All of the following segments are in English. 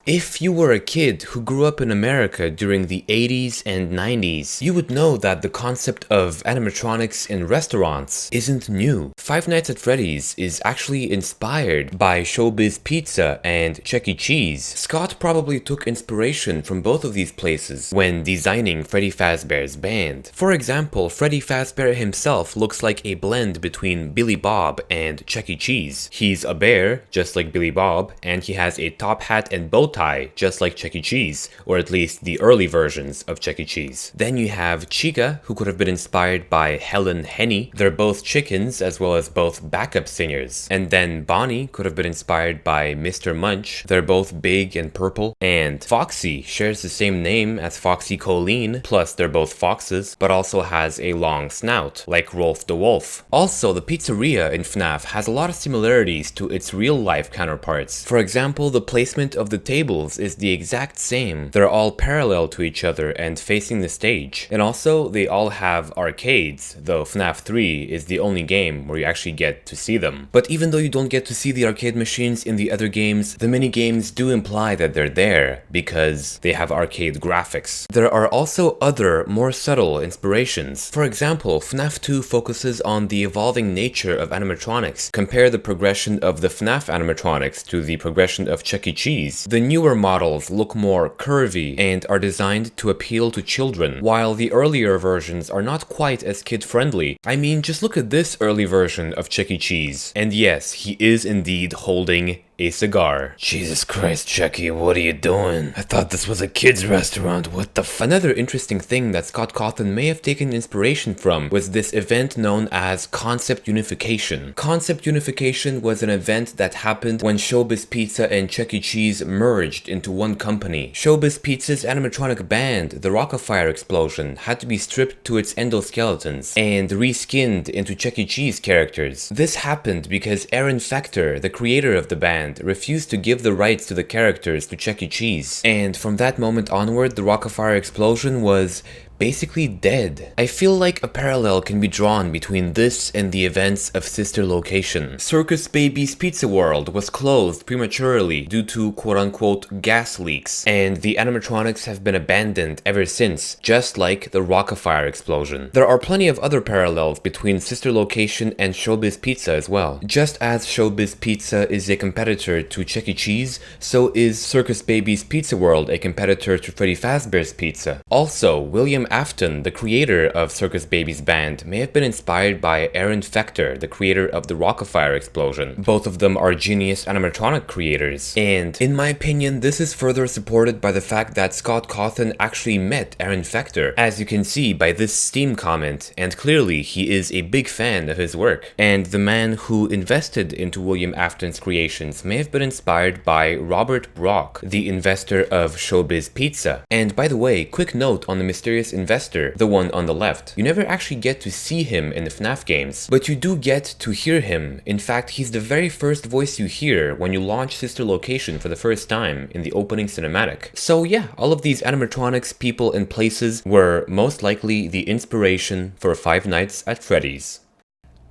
If you were a kid who grew up in America during the 80s and 90s, you would know that the concept of animatronics in restaurants isn't new. Five Nights at Freddy's is actually inspired by Showbiz Pizza and Chuck E. Cheese. Scott probably took inspiration from both of these places when designing Freddy Fazbear's band. For example, Freddy Fazbear himself looks like a blend between Billy Bob and Chuck E. Cheese. He's a bear, just like Billy Bob, and he has a top hat and bow tie, just like Chuck E. Cheese, or at least the early versions of Chuck E. Cheese. Then you have Chica, who could have been inspired by Helen Henny. They're both chickens as well as both backup singers. And then Bonnie could have been inspired by Mr. Munch. They're both big and purple. And Foxy shares the same name as Foxy Colleen, plus they're both foxes, but also has a long snout, like Rolf the Wolf. Also, the pizzeria in FNAF has a lot of similarities to its real-life counterparts. For example, the placement of the tables is the exact same. They're all parallel to each other and facing the stage. And also, they all have arcades, though FNAF 3 is the only game where you actually get to see them. But even though you don't get to see the arcade machines in the other games, the mini-games do imply that they're there because they have arcade graphics. There are also other, more subtle inspirations. For example, FNAF 2 focuses on the evolving nature of animatronics. Compare the progression of the FNAF animatronics to the progression of Chuck E. Cheese. The newer models look more curvy and are designed to appeal to children, while the earlier versions are not quite as kid-friendly. I mean, just look at this early version of Chuck E. Cheese. And yes, he is indeed holding a cigar. Jesus Christ, Chucky, what are you doing? I thought this was a kid's restaurant, what the f— Another interesting thing that Scott Cawthon may have taken inspiration from was this event known as Concept Unification. Concept Unification was an event that happened when Showbiz Pizza and Chuck E. Cheese merged into one company. Showbiz Pizza's animatronic band, the Rockafire Explosion, had to be stripped to its endoskeletons and reskinned into Chuck E. Cheese characters. This happened because Aaron Fechter, the creator of the band, refused to give the rights to the characters to Chuck E. Cheese. And from that moment onward, the Rockafire Explosion was basically dead. I feel like a parallel can be drawn between this and the events of Sister Location. Circus Baby's Pizza World was closed prematurely due to quote-unquote gas leaks, and the animatronics have been abandoned ever since, just like the Rockafire Explosion. There are plenty of other parallels between Sister Location and Showbiz Pizza as well. Just as Showbiz Pizza is a competitor to Chuck E. Cheese, so is Circus Baby's Pizza World a competitor to Freddy Fazbear's Pizza. Also, William Afton, the creator of Circus Baby's band, may have been inspired by Aaron Fechter, the creator of the Rockafire Explosion. Both of them are genius animatronic creators, and in my opinion, this is further supported by the fact that Scott Cawthon actually met Aaron Fechter, as you can see by this Steam comment, and clearly he is a big fan of his work. And the man who invested into William Afton's creations may have been inspired by Robert Brock, the investor of Showbiz Pizza. And by the way, quick note on the mysterious investor, the one on the left. You never actually get to see him in the FNAF games, but you do get to hear him. In fact, he's the very first voice you hear when you launch Sister Location for the first time in the opening cinematic. So yeah, all of these animatronics, people, and places were most likely the inspiration for Five Nights at Freddy's.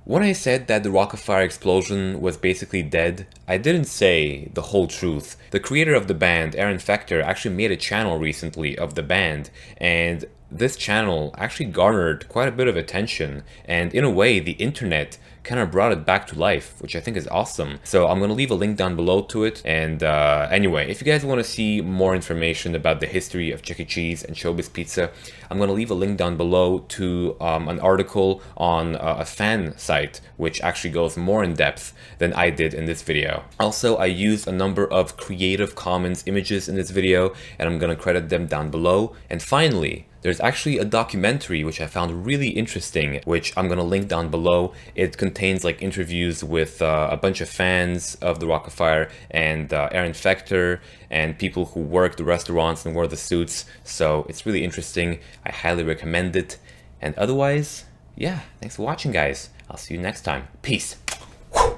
When I said that the Rockafire Explosion was basically dead, I didn't say the whole truth. The creator of the band, Aaron Fechter, actually made a channel recently of the band, and this channel actually garnered quite a bit of attention, and in a way, the internet kind of brought it back to life, which I think is awesome. So I'm going to leave a link down below to it. And anyway, if you guys want to see more information about the history of Chuck E. Cheese and Showbiz Pizza, I'm going to leave a link down below to an article on a fan site, which actually goes more in depth than I did in this video. Also, I used a number of Creative Commons images in this video, and I'm going to credit them down below. And finally, there's actually a documentary which I found really interesting, which I'm going to link down below. It contains like interviews with a bunch of fans of the Rockafire and Aaron Fechter and people who work the restaurants and wear the suits. So it's really interesting. I highly recommend it. And otherwise, yeah, thanks for watching, guys. I'll see you next time. Peace.